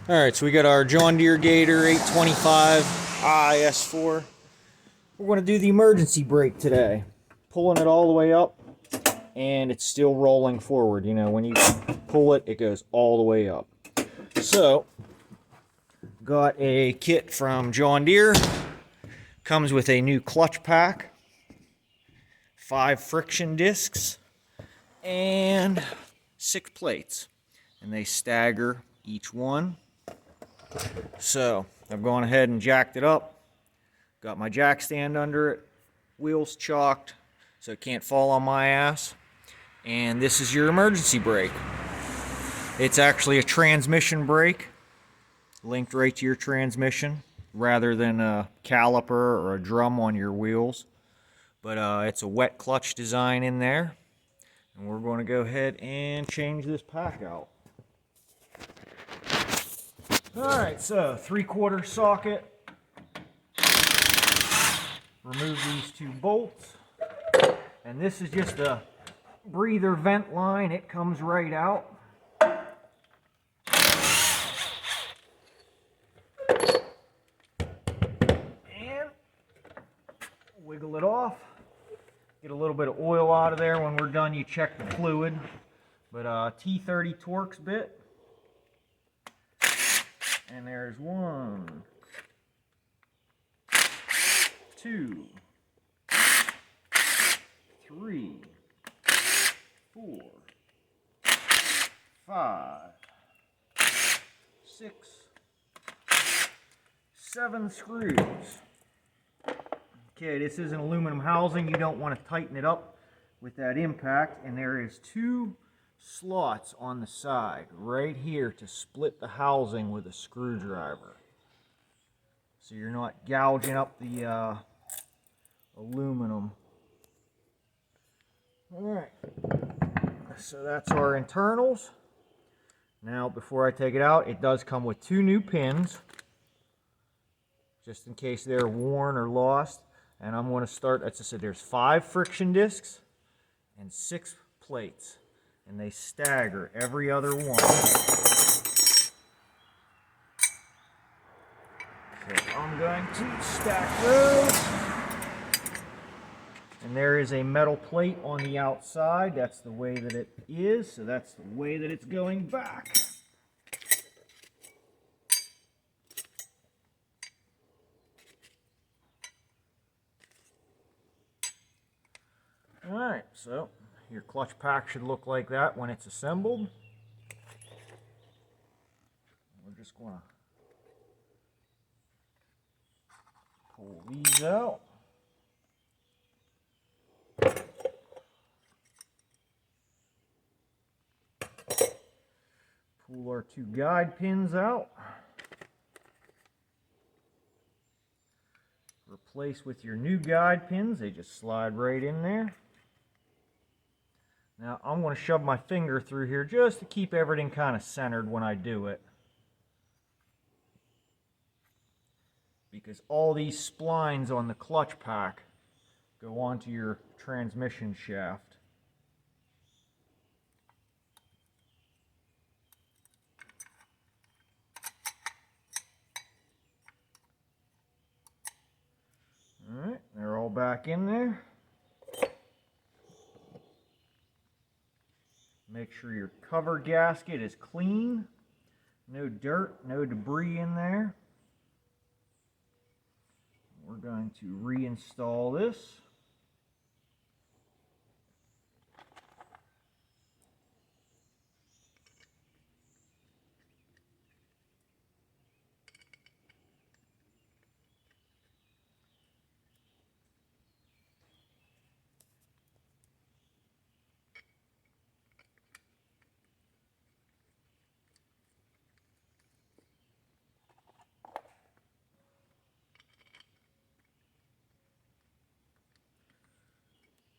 Alright, so we got our John Deere Gator 825 IS4. We're going to do the emergency brake today. Pulling it all the way up, and it's still rolling forward. You know, when you pull it, it goes all the way up. So, got a kit from John Deere. Comes with a new clutch pack, 5 friction discs, and 6 plates. And they stagger each one. So I've gone ahead and jacked it up, got my jack stand under it, wheels chalked so it can't fall on my ass, and this is your emergency brake. It's actually a transmission brake linked right to your transmission rather than a caliper or a drum on your wheels, but it's a wet clutch design in there, and we're going to go ahead and change this pack out. Alright, so 3/4 socket. Remove these 2 bolts. And this is just a breather vent line. It comes right out. And wiggle it off. Get a little bit of oil out of there. When we're done, you check the fluid. But T30 Torx bit. And there's 1, 2, 3, 4, 5, 6, 7 screws. Okay, this is an aluminum housing. You don't want to tighten it up with that impact. And there is 2 slots on the side right here to split the housing with a screwdriver, so you're not gouging up the aluminum. Alright, so that's our internals. Now before I take it out, it does come with 2 new pins just in case they're worn or lost. And I'm going to start, as I said, there's 5 friction discs and 6 plates, and they stagger every other one. So I'm going to stack those. And there is a metal plate on the outside. That's the way that it is, so that's the way that it's going back. Alright, so your clutch pack should look like that when it's assembled. We're just going to pull these out. Pull our 2 guide pins out. Replace with your new guide pins. They just slide right in there. Now I'm going to shove my finger through here just to keep everything kind of centered when I do it, because all these splines on the clutch pack go onto your transmission shaft. Alright, they're all back in there. Make sure your cover gasket is clean. No dirt, no debris in there. We're going to reinstall this.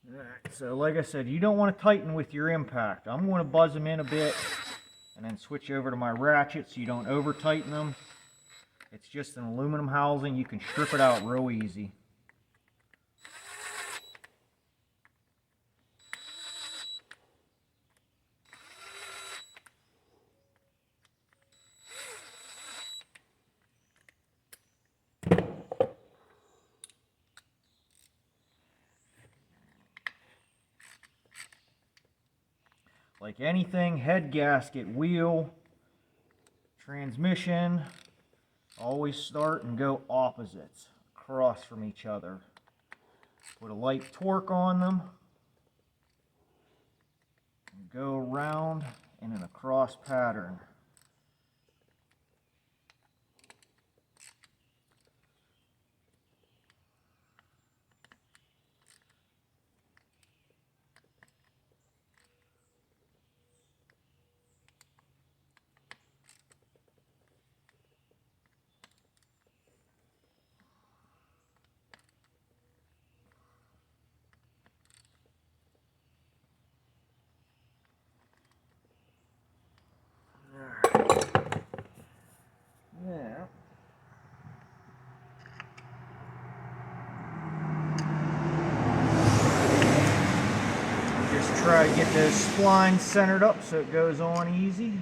Alright, so like I said, you don't want to tighten with your impact. I'm going to buzz them in a bit and then switch over to my ratchet so you don't over tighten them. It's just an aluminum housing. You can strip it out real easy. like anything, head gasket, wheel, transmission, always start and go opposites, across from each other. Put a light torque on them, and go around in an across pattern. Now, just try to get those splines centered up so it goes on easy.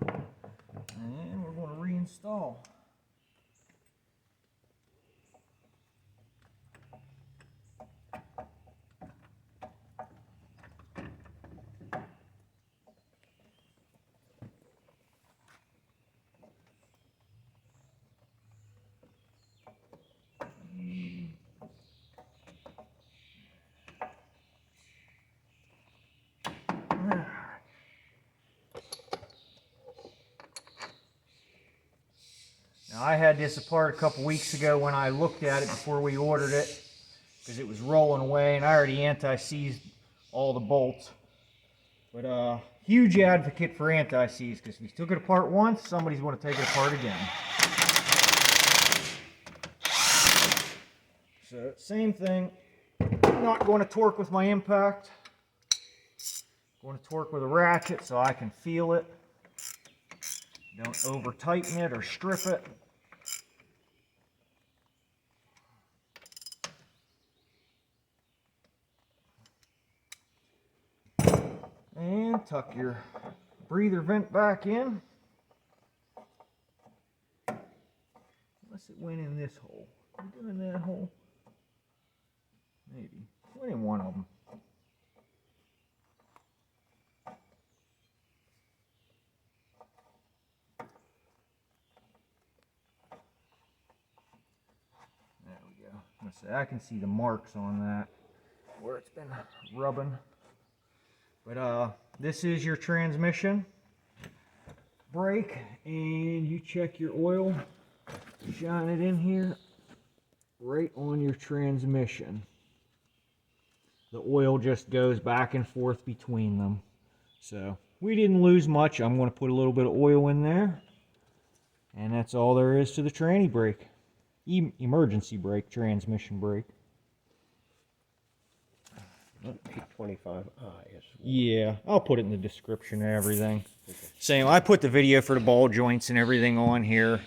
And we're going to reinstall. Now I had this apart a couple weeks ago when I looked at it before we ordered it, because it was rolling away and I already anti-seized all the bolts. But huge advocate for anti-seize, because if you took it apart once, somebody's going to take it apart again. So same thing, not going to torque with my impact. Going to torque with a ratchet so I can feel it. Don't over tighten it or strip it. And tuck your breather vent back in. Unless it went in this hole. You doing that hole? Maybe. It went in one of them. There we go. Let's see, I can see the marks on that where it's been rubbing. But this is your transmission brake, and you check your oil, shine it in here right on your transmission. The oil just goes back and forth between them. So we didn't lose much. I'm going to put a little bit of oil in there, and that's all there is to the tranny brake. Emergency brake, transmission brake. 825i is. Yeah, I'll put it in the description and everything. Okay. Same, I put the video for the ball joints and everything on here.